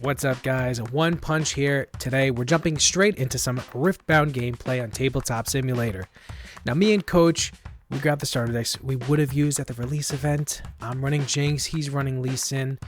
What's up, guys? One Punch here. Today we're jumping straight into some Riftbound gameplay on Tabletop Simulator. Now me and Coach, we grabbed the starter decks we would have used at the release event. I'm running Jinx, he's running Lee Sin.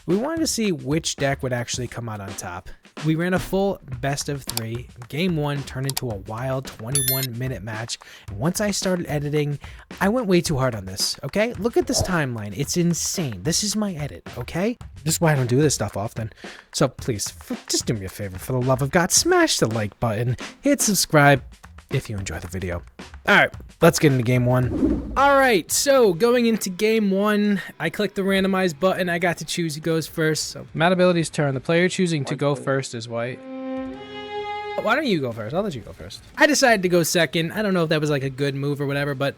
We wanted to see which deck would actually come out on top. We ran a full best of 3. Game 1 turned into a wild 21-minute match. And once I started editing, I went way too hard on this, okay? Look at this timeline. It's insane. This is my edit, okay? This is why I don't do this stuff often. So please, just do me a favor. For the love of God, smash the like button. Hit subscribe if you enjoy the video. Alright, let's get into game 1. Alright, so going into game 1, I clicked the randomize button. I got to choose who goes first. So Matt ability's turn. The player choosing to go first is white. Why don't you go first? I'll let you go first. I decided to go second. I don't know if that was like a good move or whatever, but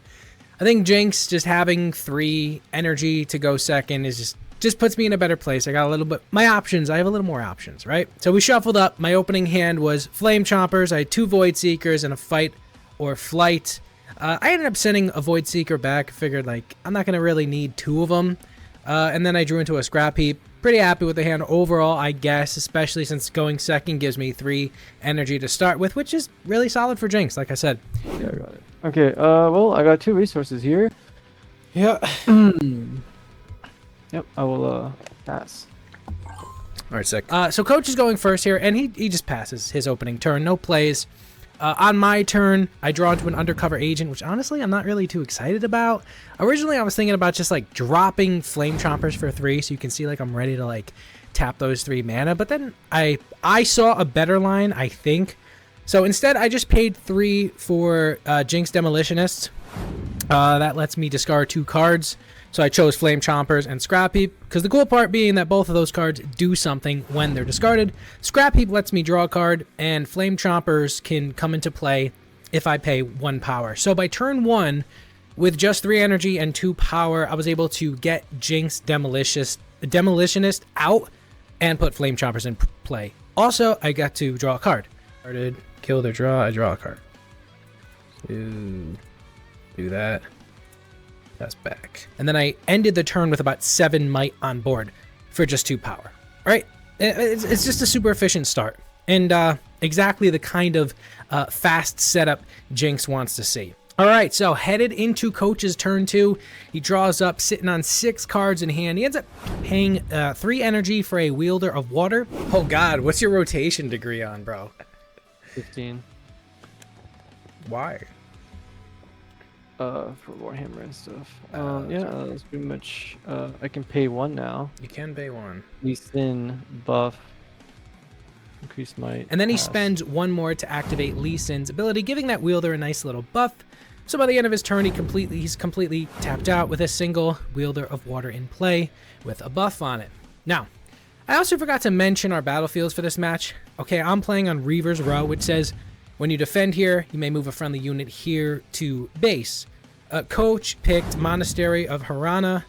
I think Jinx just having 3 energy to go second is just puts me in a better place. I got a little bit, I have a little more options, right? So we shuffled up. My opening hand was Flame Chompers. I had 2 Void Seekers and a Fight or Flight. I ended up sending a Void Seeker back. Figured like I'm not gonna really need 2 of them. And then I drew into a Scrap Heap. Pretty happy with the hand overall, I guess, especially since going second gives me 3 energy to start with, which is really solid for Jinx, like I said. Yeah, I got it. Okay, well, I got 2 resources here. Yeah. Yep, I will pass. Alright, sick. So Coach is going first here, and he just passes his opening turn. No plays. On my turn, I draw into an Undercover Agent, which honestly I'm not really too excited about. Originally, I was thinking about just like dropping Flame Chompers for 3, so you can see like I'm ready to like tap those 3 mana. But then I saw a better line, I think. So instead, I just paid 3 for Jinx Demolitionist. That lets me discard 2 cards. So I chose Flame Chompers and Scrap Heap, because the cool part being that both of those cards do something when they're discarded. Scrap Heap lets me draw a card, and Flame Chompers can come into play if I pay 1 power. So by turn 1, with just 3 energy and 2 power, I was able to get Jinx Demolitionist out and put Flame Chompers in play. Also, I got to draw a card. Started, kill their draw, I draw a card. Do that. That's back. And then I ended the turn with about 7 might on board for just 2 power. All right, it's just a super efficient start. And exactly the kind of fast setup Jinx wants to see. All right, so headed into Coach's turn 2. He draws up, sitting on 6 cards in hand. He ends up paying 3 energy for a Wielder of Water. Oh God, what's your rotation degree on, bro? 15. Why? For Warhammer and stuff. Yeah, that's pretty much. I can pay 1 now. You can pay 1. Lee Sin buff. Increase might. And then he spends 1 more to activate Lee Sin's ability, giving that wielder a nice little buff. So by the end of his turn, he's completely tapped out with a single Wielder of Water in play with a buff on it. Now, I also forgot to mention our battlefields for this match. Okay, I'm playing on Reaver's Row, which says when you defend here, you may move a friendly unit here to base. Coach picked Monastery of Harana,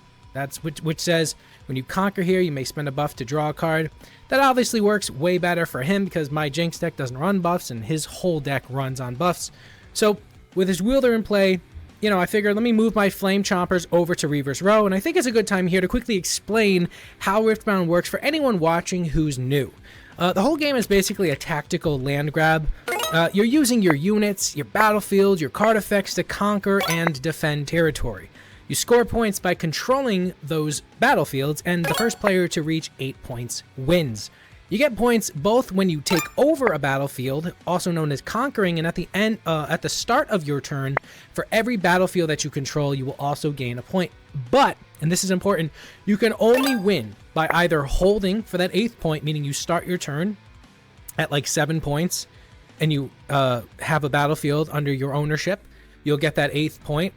which says when you conquer here, you may spend a buff to draw a card. That obviously works way better for him because my Jinx deck doesn't run buffs and his whole deck runs on buffs. So with his wielder in play, you know, I figured let me move my Flame Chompers over to Reaver's Row, and I think it's a good time here to quickly explain how Riftbound works for anyone watching who's new. The whole game is basically a tactical land grab. You're using your units, your battlefield, your card effects to conquer and defend territory. You score points by controlling those battlefields, and the first player to reach 8 points wins. You get points both when you take over a battlefield, also known as conquering, and at the end, at the start of your turn, for every battlefield that you control, you will also gain a point. But, and this is important, you can only win by either holding for that 8th point, meaning you start your turn at like 7 points, and you have a battlefield under your ownership, you'll get that 8th point,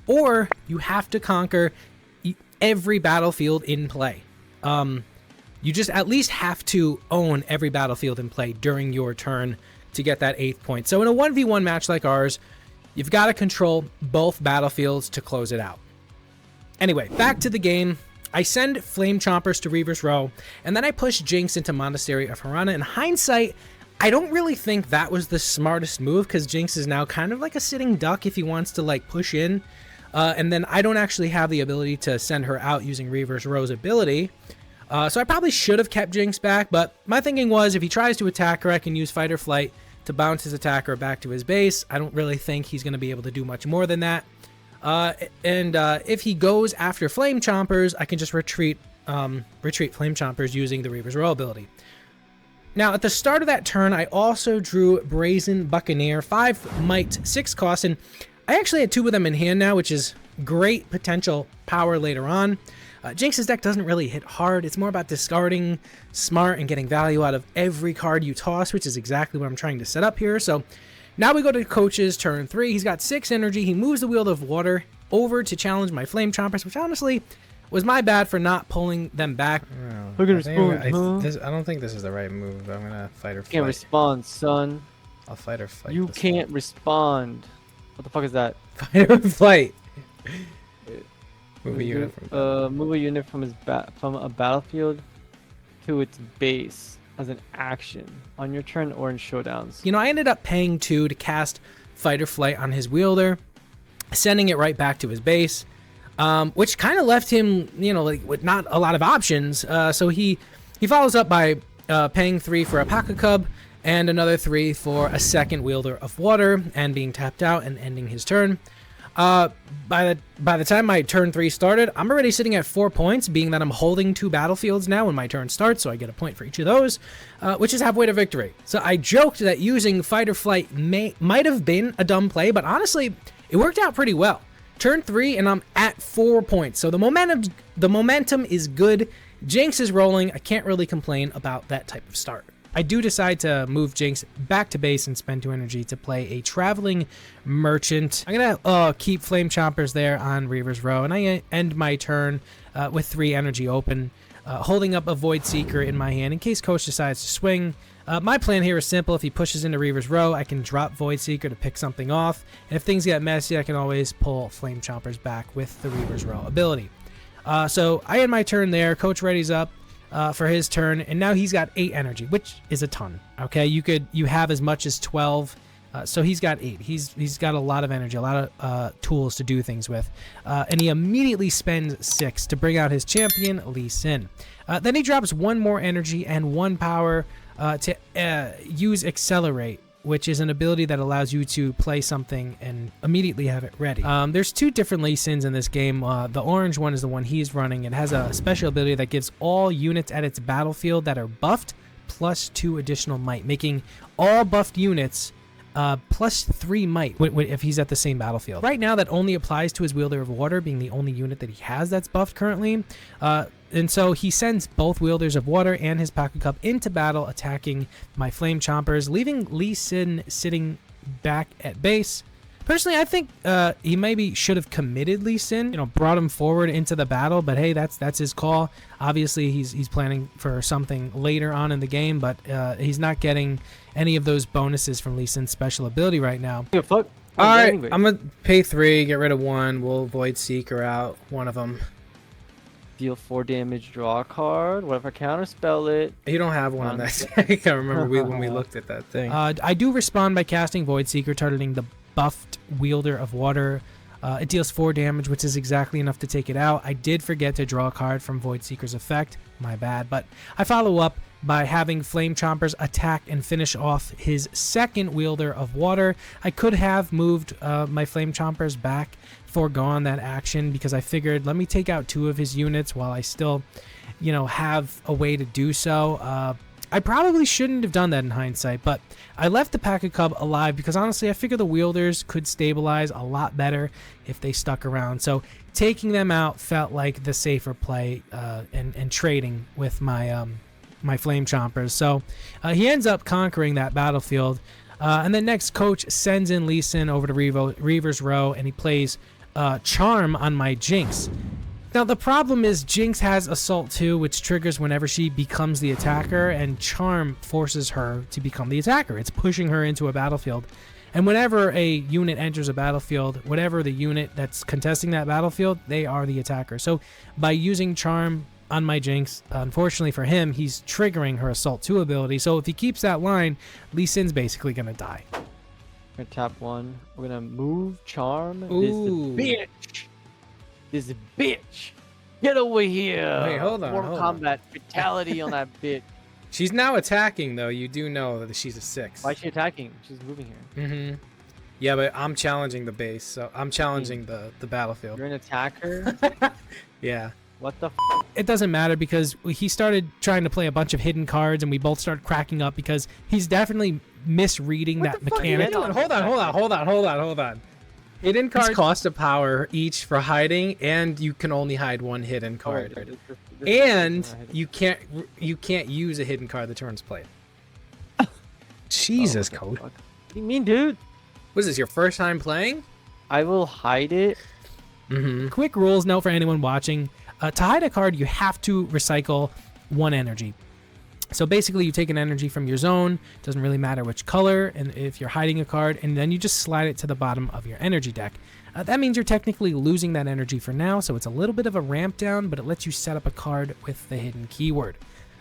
or you have to conquer every battlefield in play. You just at least have to own every battlefield in play during your turn to get that 8th point. So in a 1v1 match like ours, you've got to control both battlefields to close it out. Anyway, back to the game. I send Flame Chompers to Reaver's Row, and then I push Jinx into Monastery of Harana. In hindsight, I don't really think that was the smartest move, because Jinx is now kind of like a sitting duck if he wants to like push in. And then I don't actually have the ability to send her out using Reaver's Row's ability. So I probably should have kept Jinx back, but my thinking was if he tries to attack her, I can use Fight or Flight to bounce his attacker back to his base. I don't really think he's going to be able to do much more than that. If he goes after Flame Chompers, I can just retreat Flame Chompers using the Reaver's Row ability. Now, at the start of that turn, I also drew Brazen Buccaneer, 5 might, 6 cost, and I actually had 2 of them in hand now, which is great potential power later on. Jinx's deck doesn't really hit hard. It's more about discarding smart and getting value out of every card you toss, which is exactly what I'm trying to set up here. So now we go to Coach's turn 3. He's got 6 energy. He moves the Wheel of Water over to challenge my Flame Chompers, which honestly was my bad for not pulling them back. Look at I don't think this is the right move. I'm gonna Fight or Flight. You can't respond, son. I'll Fight or Flight. You can't respond. What the fuck is that? Fight or Flight. Move a unit from move a unit from from a battlefield to its base as an action on your turn or in showdowns. You know, I ended up paying 2 to cast Fight or Flight on his wielder, sending it right back to his base, which kind of left him, you know, like with not a lot of options. So he follows up by paying 3 for a Paca Cub and another 3 for a second Wielder of Water and being tapped out and ending his turn. By the time my turn 3 started, I'm already sitting at 4 points, being that I'm holding 2 battlefields now when my turn starts, so I get a point for each of those, which is halfway to victory. So I joked that using Fight or Flight might have been a dumb play, but honestly, it worked out pretty well. Turn 3 and I'm at 4 points, so the momentum is good. Jinx is rolling. I can't really complain about that type of start. I do decide to move Jinx back to base and spend 2 energy to play a Traveling Merchant. I'm going to keep Flame Chompers there on Reaver's Row, and I end my turn with 3 energy open, holding up a Void Seeker in my hand in case Coach decides to swing. My plan here is simple. If he pushes into Reaver's Row, I can drop Void Seeker to pick something off, and if things get messy, I can always pull Flame Chompers back with the Reaver's Row ability. So I end my turn there. Coach readies up for his turn, and now he's got 8 energy, which is a ton. Okay, you have as much as 12, so he's got 8. He's got a lot of energy, a lot of tools to do things with, and he immediately spends 6 to bring out his champion Lee Sin. Then he drops 1 more energy and 1 power to use Accelerate, which is an ability that allows you to play something and immediately have it ready. There's 2 different Lee Sins in this game. The orange one is the one he's running. It has a special ability that gives all units at its battlefield that are buffed plus 2 additional might, making all buffed units plus 3 might if he's at the same battlefield. Right now, that only applies to his Wielder of Water, being the only unit that he has that's buffed currently. And so he sends both Wielders of Water and his Paca Cup into battle, attacking my Flame Chompers, leaving Lee Sin sitting back at base. Personally, I think he maybe should have committed Lee Sin, brought him forward into the battle, but hey, that's his call. Obviously, he's planning for something later on in the game, but he's not getting any of those bonuses from Lee Sin's special ability right now. Fuck. All right, I'm going to pay 3, get rid of 1. We'll Void Seeker out one of them. Deal 4 damage, draw a card. What if I counterspell it? You don't have one on that deck. I remember when we looked at that thing. I do respond by casting Void Seeker, targeting the buffed Wielder of Water. It deals 4 damage, which is exactly enough to take it out. I did forget to draw a card from Void Seeker's effect. My bad. But I follow up by having Flame Chompers attack and finish off his second Wielder of Water. I could have moved my Flame Chompers back, foregone that action, because I figured let me take out 2 of his units while I still, have a way to do so. I probably shouldn't have done that in hindsight, but I left the Paca Cub alive because honestly I figured the Wielders could stabilize a lot better if they stuck around. So taking them out felt like the safer play and trading with my my Flame Chompers. So he ends up conquering that battlefield. And then next, Coach sends in Lee Sin over to Reaver's Row, and he plays Charm on my Jinx. Now, the problem is Jinx has Assault 2, which triggers whenever she becomes the attacker, and Charm forces her to become the attacker. It's pushing her into a battlefield. And whenever a unit enters a battlefield, whatever the unit that's contesting that battlefield, they are the attacker. So by using Charm on my Jinx, unfortunately for him, he's triggering her Assault 2 ability. So if he keeps that line, Lee Sin's basically going to die. We're going to tap 1. We're going to move Charm. Ooh. This bitch. Get over here. Wait, hold on, Mortal hold on. Kombat fatality on that bitch. She's now attacking, though. You do know that she's a 6. Why is she attacking? She's moving here. Mm-hmm. Yeah, but I'm challenging the base, so I'm challenging the battlefield. You're an attacker? Yeah. What the It doesn't matter because he started trying to play a bunch of hidden cards and we both started cracking up because he's definitely misreading What that the fuck are you mechanic. doing? Hold on. Hidden cards cost a power each for hiding, and you can only hide one hidden card. And you can't use a hidden card the turn's played. Jesus, Coach. What do you mean, dude? Was this your first time playing? I will hide it. Mm-hmm. Quick rules note for anyone watching. To hide a card, you have to recycle 1 energy. So basically, you take an energy from your zone, doesn't really matter which color, and if you're hiding a card, and then you just slide it to the bottom of your energy deck. That means you're technically losing that energy for now, so it's a little bit of a ramp down, but it lets you set up a card with the hidden keyword.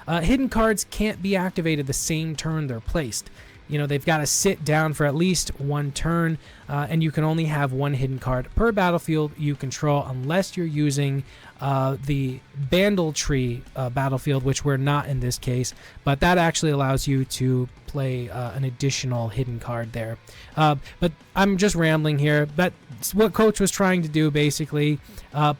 Hidden cards can't be activated the same turn they're placed. You know, they've got to sit down for at least 1 turn, and you can only have 1 hidden card per battlefield you control unless you're using the Bandle Tree battlefield, which we're not in this case, but that actually allows you to play an additional hidden card there. But I'm just rambling here. That's what Coach was trying to do, basically.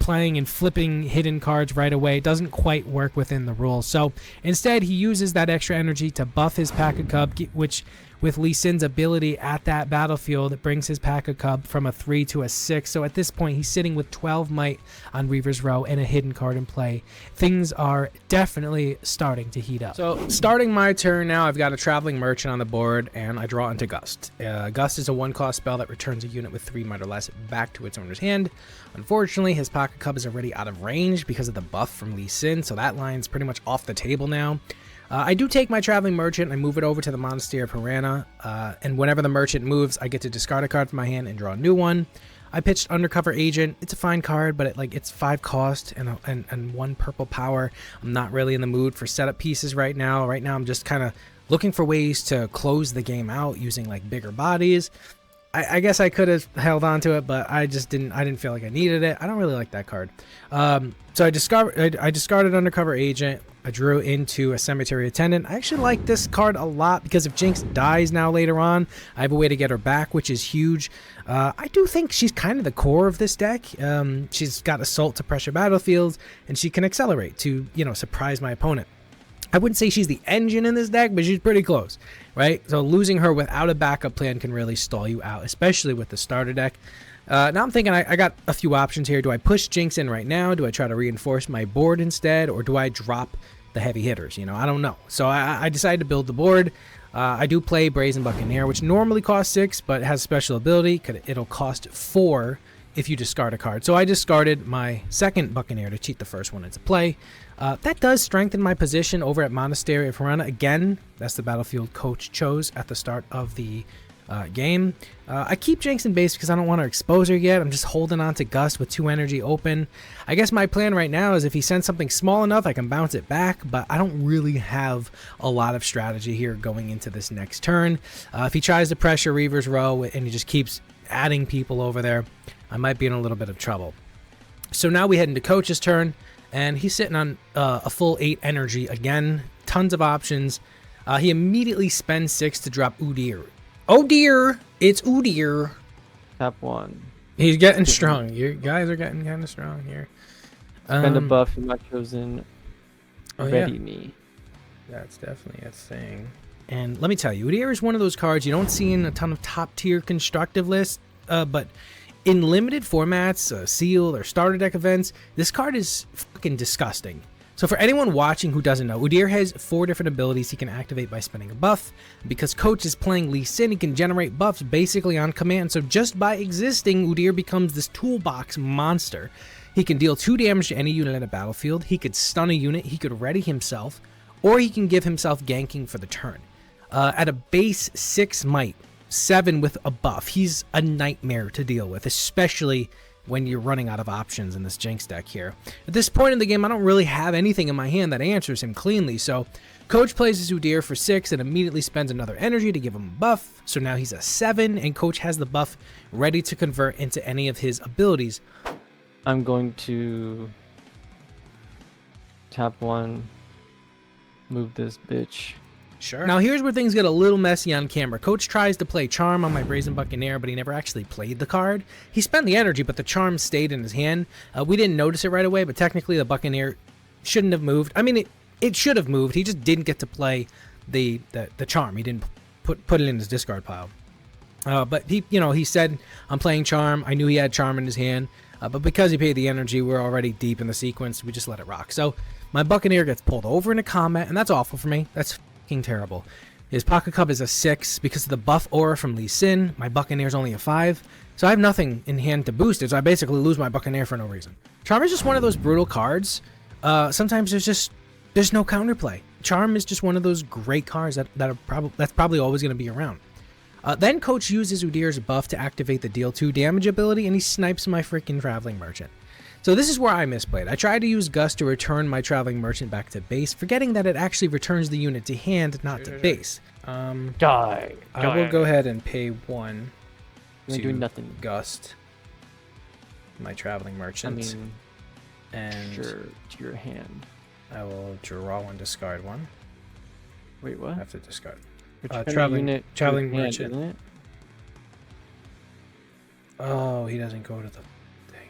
Playing and flipping hidden cards right away doesn't quite work within the rules. So instead, he uses that extra energy to buff his Pack-a-Cub, which with Lee Sin's ability at that battlefield, it brings his Pack-a-Cub from a 3 to a 6. So at this point, he's sitting with 12 might on Reaver's Row and a hidden card in play. Things are definitely starting to heat up. So starting my turn now, I've got a Traveling Merchant on the board, and I draw into Gust. Gust is a 1-cost spell that returns a unit with 3 might or less back to its owner's hand. Unfortunately, his Pack-a-Cub is already out of range because of the buff from Lee Sin, so that line's pretty much off the table now. I do take my Traveling Merchant, I move it over to the Monastery of Harana, and whenever the Merchant moves, I get to discard a card from my hand and draw a new one. I pitched Undercover Agent. It's a fine card, but it's 5 cost and 1 purple power. I'm not really in the mood for setup pieces right now. Right now, I'm just kind of looking for ways to close the game out using like bigger bodies. I guess I could have held on to it, but I didn't feel like I needed it. I don't really like that card. So I discarded Undercover Agent. I drew into a Cemetery Attendant. I actually like this card a lot because if Jinx dies now later on, I have a way to get her back, which is huge. I do think she's kind of the core of this deck. She's got Assault to pressure battlefields, and she can accelerate to, surprise my opponent. I wouldn't say she's the engine in this deck, but she's pretty close, right? So losing her without a backup plan can really stall you out, especially with the starter deck. Now I'm thinking I got a few options here. Do I push Jinx in right now? Do I try to reinforce my board instead? Or do I drop the heavy hitters? I don't know. So I decided to build the board. I do play Brazen Buccaneer, which normally costs 6, but has special ability. It'll cost 4 if you discard a card. So I discarded my second Buccaneer to cheat the first one into play. That does strengthen my position over at Monastery of Harana. Again, that's the battlefield Coach chose at the start of the game. I keep Jinx in base because I don't want to expose her yet. I'm just holding on to Gust with 2 energy open. I guess my plan right now is if he sends something small enough, I can bounce it back, but I don't really have a lot of strategy here going into this next turn. If he tries to pressure Reaver's Row and he just keeps adding people over there, I might be in a little bit of trouble. So now we head into Coach's turn, and he's sitting on a full 8 energy again. Tons of options. He immediately spends 6 to drop Udyr. Oh dear, it's Udyr. Tap 1. He's getting strong. You guys are getting kind of strong here. Spend a buff in my chosen ready yeah. me. That's definitely a thing. And let me tell you, Udyr is one of those cards you don't see in a ton of top tier constructive lists, but in limited formats, sealed or starter deck events, this card is fucking disgusting. So for anyone watching who doesn't know, Udyr has 4 different abilities he can activate by spending a buff. Because Coach is playing Lee Sin, he can generate buffs basically on command. So just by existing, Udyr becomes this toolbox monster. He can deal 2 damage to any unit in a battlefield. He could stun a unit. He could ready himself. Or he can give himself ganking for the turn. At a base 6 might, 7 with a buff, he's a nightmare to deal with, especially when you're running out of options in this Jinx deck here. At this point in the game, I don't really have anything in my hand that answers him cleanly, so Coach plays his Udyr for 6 and immediately spends another energy to give him a buff, so now he's a 7, and Coach has the buff ready to convert into any of his abilities. I'm going to tap 1, move this bitch. Sure. Now here's where things get a little messy on camera. Coach tries to play Charm on my Brazen Buccaneer, but he never actually played the card. He spent the energy, but the Charm stayed in his hand. We didn't notice it right away, but technically the Buccaneer shouldn't have moved. I mean, it should have moved. He just didn't get to play the Charm. He didn't put it in his discard pile. But he said, I'm playing Charm. I knew he had Charm in his hand, but because he paid the energy, we're already deep in the sequence. We just let it rock. So my Buccaneer gets pulled over into combat, and that's awful for me. That's terrible. His Pocket Cub is a 6 because of the buff aura from Lee Sin. My Buccaneer's only a 5, so I have nothing in hand to boost it, so I basically lose my Buccaneer for no reason. Charm is just one of those brutal cards. Sometimes there's no counterplay. Charm is just one of those great cards that's probably always going to be around. Then Coach uses Udyr's buff to activate the deal 2 damage ability, and he snipes my freaking Traveling Merchant. So this is where I misplayed. I tried to use Gust to return my Traveling Merchant back to base, forgetting that it actually returns the unit to hand, not to base. Die. I will go ahead and pay 1 to do nothing. Gust my Traveling Merchant. I mean, and sure, to your hand. I will draw 1, discard 1. Wait, what? I have to discard. Traveling Merchant. Isn't it? Oh, he doesn't go to the thing.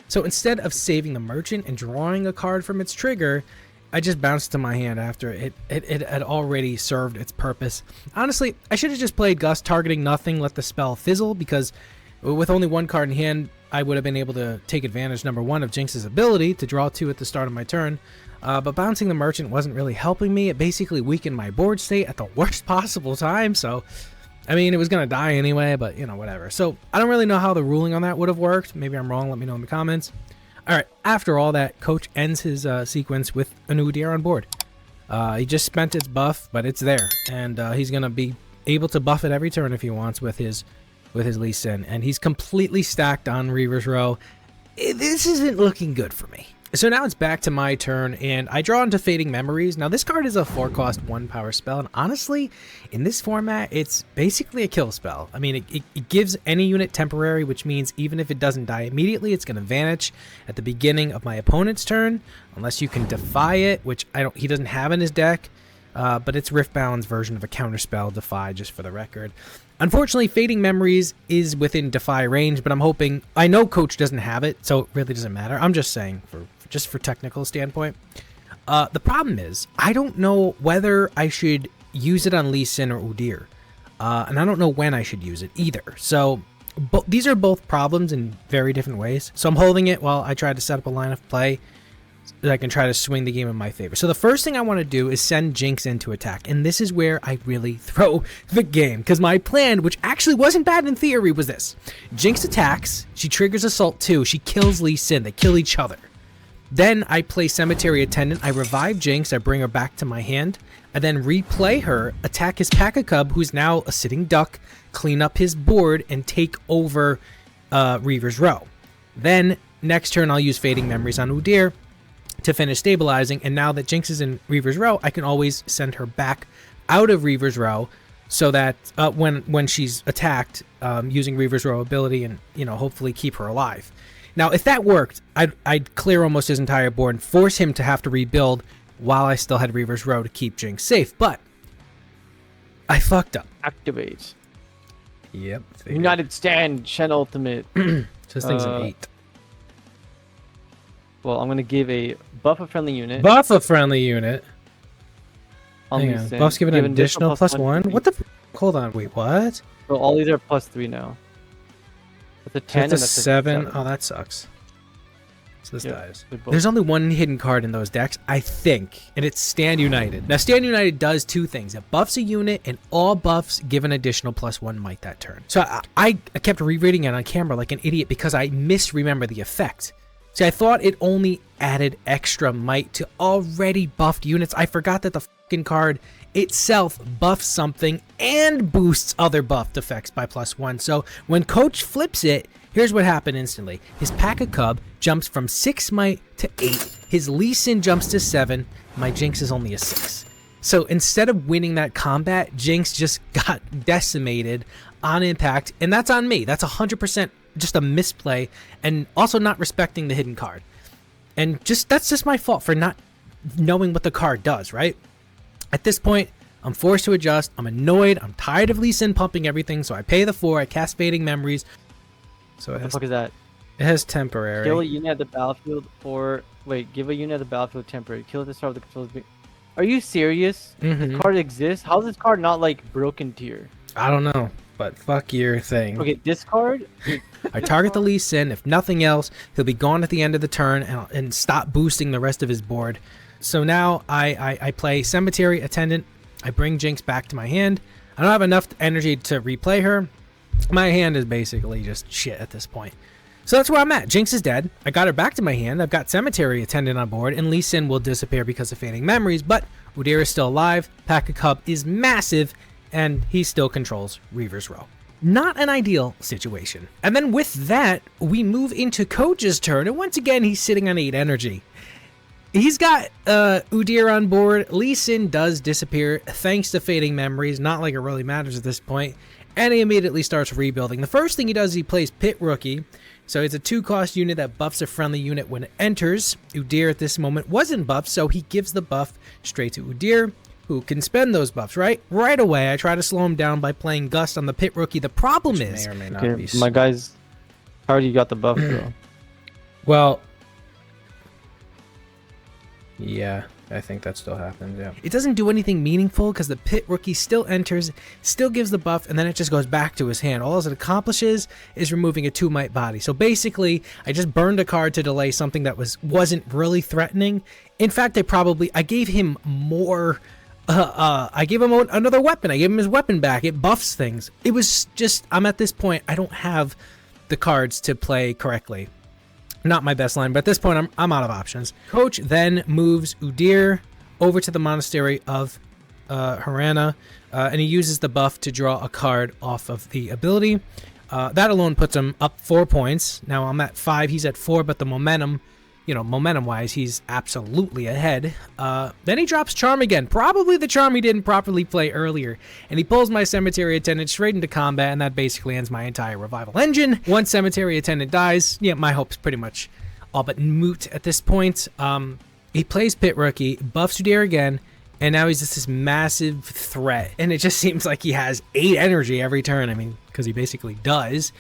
So instead of saving the Merchant and drawing a card from its trigger, I just bounced to my hand after it had already served its purpose. Honestly, I should have just played Gust, targeting nothing, let the spell fizzle, because with only 1 card in hand, I would have been able to take advantage, number 1, of Jinx's ability to draw 2 at the start of my turn. But bouncing the Merchant wasn't really helping me. It basically weakened my board state at the worst possible time, so I mean, it was going to die anyway, but, whatever. So, I don't really know how the ruling on that would have worked. Maybe I'm wrong. Let me know in the comments. All right, after all that, Coach ends his sequence with an Udyr on board. He just spent its buff, but it's there. And he's going to be able to buff it every turn if he wants with his Lee Sin. And he's completely stacked on Reaver's Row. This isn't looking good for me. So now it's back to my turn, and I draw into Fading Memories. Now, this card is a 4-cost 1-power spell, and honestly, in this format, it's basically a kill spell. I mean, it gives any unit temporary, which means even if it doesn't die immediately, it's going to vanish at the beginning of my opponent's turn, unless you can defy it, which he doesn't have in his deck, but it's Riftbound's version of a counterspell, Defy, just for the record. Unfortunately, Fading Memories is within Defy range, but I know Coach doesn't have it, so it really doesn't matter. I'm just saying, just for technical standpoint. The problem is, I don't know whether I should use it on Lee Sin or Udyr, and I don't know when I should use it either. So these are both problems in very different ways. So I'm holding it while I try to set up a line of play that I can try to swing the game in my favor. So the first thing I want to do is send Jinx into attack, and this is where I really throw the game, because my plan, which actually wasn't bad in theory, was this. Jinx attacks, she triggers Assault 2, she kills Lee Sin, they kill each other. Then I play Cemetery Attendant, I revive Jinx, I bring her back to my hand, I then replay her, attack his Pack-a-Cub, who's now a sitting duck, clean up his board, and take over Reaver's Row. Then, next turn I'll use Fading Memories on Udyr to finish stabilizing, and now that Jinx is in Reaver's Row, I can always send her back out of Reaver's Row, so that when she's attacked, using Reaver's Row ability, and hopefully keep her alive. Now, if that worked, I'd clear almost his entire board and force him to have to rebuild while I still had Reaver's Row to keep Jinx safe, but I fucked up. Activate. Yep. United Stand, Shen Ultimate. So this thing's an 8. Well, I'm going to give a buff a friendly unit. Buff a friendly unit. Hang on. Buff's given an additional +1. What the Hold on, wait, what? So all these are +3 now. That's a 10 and that's that's a a 7. 7. Oh, that sucks. So this dies. they both- There's only one hidden card in those decks, I think, and it's Stand United. Now, Stand United does 2 things. It buffs a unit, and all buffs give an additional +1 might that turn. So I kept rereading it on camera like an idiot because I misremember the effect. See, I thought it only added extra might to already buffed units. I forgot that the fucking card itself buffs something and boosts other buffed effects by +1. So when Coach flips it, here's what happened instantly. His Pack-a-Cub jumps from 6 might to 8. His Lee Sin jumps to 7. My Jinx is only a 6. So instead of winning that combat, Jinx just got decimated on impact, and that's on me. That's 100% just a misplay, and also not respecting the hidden card. And that's just my fault for not knowing what the card does, right? At this point, I'm forced to adjust. I'm annoyed. I'm tired of Lee Sin pumping everything, so I pay the 4. I cast Fading Memories. So What the fuck is that? it has temporary. Kill a unit at the battlefield, or wait, give a unit at the battlefield temporary. Kill at the start of the control's. Are you serious? Mhm. The card exists? How is this card not like broken tier? I don't know, but fuck your thing. Okay, this card. I target the Lee Sin. If nothing else, he'll be gone at the end of the turn and stop boosting the rest of his board. So now I play Cemetery Attendant. I bring Jinx back to my hand. I don't have enough energy to replay her. My hand is basically just shit at this point. So that's where I'm at. Jinx is dead. I got her back to my hand. I've got Cemetery Attendant on board, and Lee Sin will disappear because of Fading Memories, but Udyr is still alive. Pack of Cub is massive, and he still controls Reaver's Row. Not an ideal situation. And then with that, we move into Coach's turn, and once again, he's sitting on 8 energy. He's got Udyr on board. Lee Sin does disappear thanks to Fading Memories. Not like it really matters at this point. And he immediately starts rebuilding. The first thing he does is he plays Pit Rookie. So it's a 2-cost unit that buffs a friendly unit when it enters. Udyr at this moment wasn't buffed, so he gives the buff straight to Udyr, who can spend those buffs, right? Right away, I try to slow him down by playing Gust on the Pit Rookie. The problem Which is... may or may not Okay, be my guys already got the buff though. Well, yeah, I think that still happens, yeah. It doesn't do anything meaningful because the Pit Rookie still enters, still gives the buff, and then it just goes back to his hand. All it accomplishes is removing a 2-might body. So basically, I just burned a card to delay something that wasn't really threatening. In fact, I gave him more... I gave him another weapon. I gave him his weapon back. It buffs things. It was just... I'm at this point, I don't have the cards to play correctly. Not my best line, but at this point, I'm out of options. Coach then moves Udyr over to the Monastery of Harana, and he uses the buff to draw a card off of the ability. That alone puts him up 4 points. Now I'm at 5, he's at 4, but the momentum-wise, he's absolutely ahead. Then he drops Charm again. Probably the Charm he didn't properly play earlier. And he pulls my Cemetery Attendant straight into combat, and that basically ends my entire Revival engine. Once Cemetery Attendant dies, yeah, my hope's pretty much all but moot at this point. He plays Pit Rookie, buffs Udyr again, and now he's just this massive threat. And it just seems like he has 8 energy every turn. I mean, because he basically does.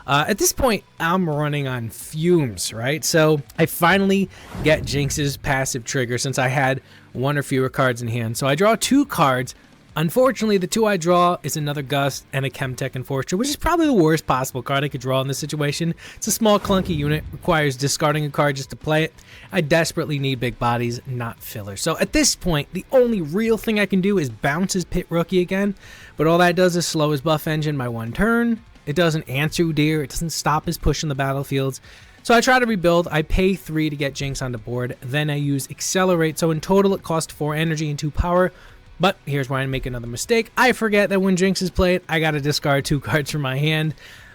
At this point, I'm running on fumes, right? So I finally get Jinx's passive trigger since I had 1 or fewer cards in hand. So I draw 2 cards. Unfortunately, the 2 I draw is another Gust and a Chemtech Enforcer, which is probably the worst possible card I could draw in this situation. It's a small, clunky unit, requires discarding a card just to play it. I desperately need big bodies, not fillers. So at this point, the only real thing I can do is bounce his Pit Rookie again, but all that does is slow his buff engine by 1 turn. It doesn't answer Udyr. It doesn't stop his push in the battlefields. So I try to rebuild. I pay 3 to get Jinx on the board. Then I use Accelerate. So in total, it costs 4 energy and 2 power. But here's where I make another mistake. I forget that when Jinx is played, I got to discard 2 cards from my hand.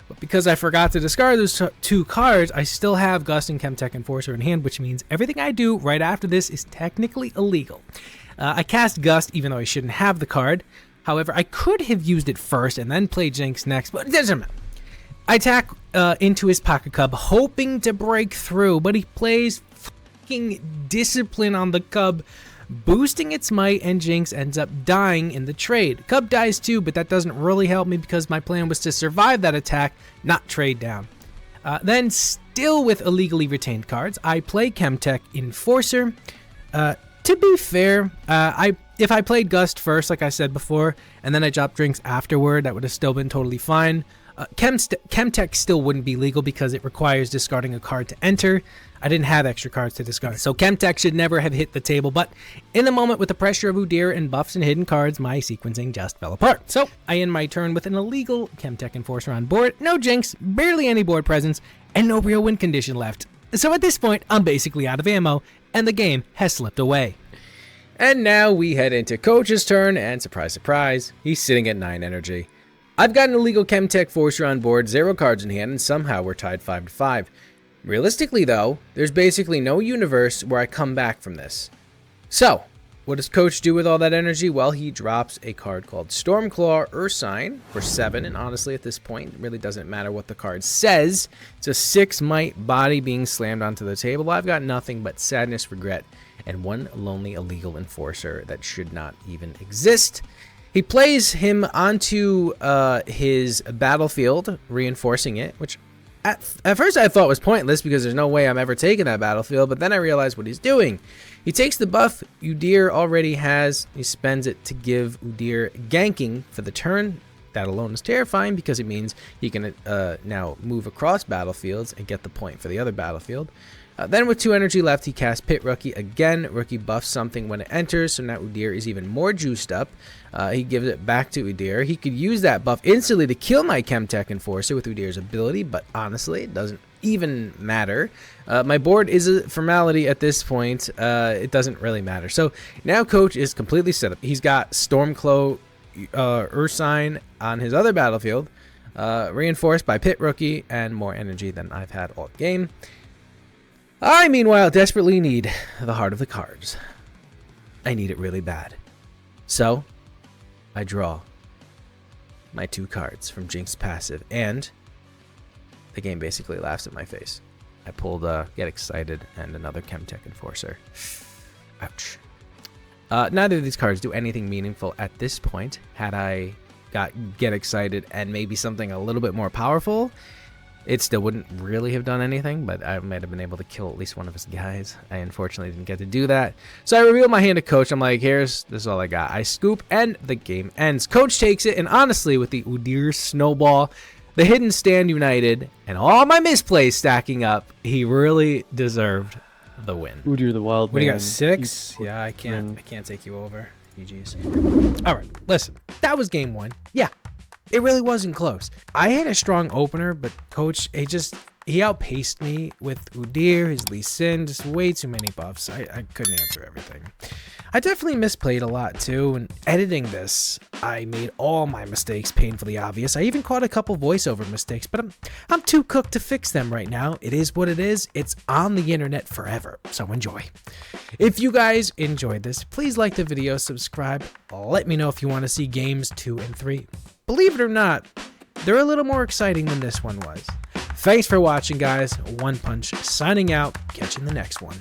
But because I forgot to discard those 2 cards, I still have Gust and Chemtech Enforcer in hand, which means everything I do right after this is technically illegal. I cast Gust even though I shouldn't have the card. However, I could have used it first and then play Jinx next, but it doesn't matter. I attack into his Pocket Cub, hoping to break through, but he plays fucking Discipline on the Cub, boosting its might, and Jinx ends up dying in the trade. Cub dies too, but that doesn't really help me because my plan was to survive that attack, not trade down. Then, still with illegally retained cards, I play Chemtech Enforcer. To be fair, if I played Gust first, like I said before, and then I dropped Jinx afterward, that would have still been totally fine. Chemtech still wouldn't be legal because it requires discarding a card to enter. I didn't have extra cards to discard, so Chemtech should never have hit the table, but in the moment with the pressure of Udyr and buffs and hidden cards, my sequencing just fell apart. So I end my turn with an illegal Chemtech Enforcer on board, no Jinx, barely any board presence, and no real win condition left. So at this point, I'm basically out of ammo, and the game has slipped away. And now we head into Coach's turn, and surprise, surprise, he's sitting at 9 energy. I've got an illegal Chemtech Enforcer on board, 0 cards in hand, and somehow we're tied 5-5. Realistically though, there's basically no universe where I come back from this. So, what does Coach do with all that energy? Well, he drops a card called Stormclaw Ursine for 7, and honestly at this point, it really doesn't matter what the card says. It's a 6 might body being slammed onto the table. I've got nothing but sadness, regret, and one lonely illegal enforcer that should not even exist. He plays him onto his battlefield, reinforcing it, which at first I thought was pointless because there's no way I'm ever taking that battlefield, but then I realized what he's doing. He takes the buff Udyr already has, he spends it to give Udyr ganking for the turn. That alone is terrifying because it means he can now move across battlefields and get the point for the other battlefield. Then with 2 energy left, he casts Pit Rookie again. Rookie buffs something when it enters, so now Udyr is even more juiced up. He gives it back to Udyr. He could use that buff instantly to kill my Chemtech Enforcer with Udyr's ability, but honestly, it doesn't even matter. My board is a formality at this point. It doesn't really matter. So now Coach is completely set up. He's got Stormcloak Ursine on his other battlefield, reinforced by Pit Rookie and more energy than I've had all game. I, meanwhile, desperately need the heart of the cards. I need it really bad. So, I draw my 2 cards from Jinx passive, and the game basically laughs at my face. I pulled Get Excited and another Chemtech Enforcer. Ouch. Neither of these cards do anything meaningful at this point. Had I got Get Excited and maybe something a little bit more powerful, it still wouldn't really have done anything, but I might have been able to kill at least one of his guys. I unfortunately didn't get to do that. So I reveal my hand to Coach. I'm like, this is all I got. I scoop, and the game ends. Coach takes it, and honestly, with the Udyr Snowball, the Hidden Stand United, and all my misplays stacking up, he really deserved the win. Udyr the Wild Man. What do you got, 6? Yeah, I can't take you over. GG's. All right, listen. That was game 1. Yeah. It really wasn't close. I had a strong opener, but Coach, he outpaced me with Udyr, his Lee Sin, just way too many buffs. I couldn't answer everything. I definitely misplayed a lot too, and editing this, I made all my mistakes painfully obvious. I even caught a couple voiceover mistakes, but I'm too cooked to fix them right now. It is what it is. It's on the internet forever, so enjoy. If you guys enjoyed this, please like the video, subscribe. Let me know if you want to see games 2 and 3. Believe it or not, they're a little more exciting than this one was. Thanks for watching, guys. One Punch signing out. Catch you in the next one.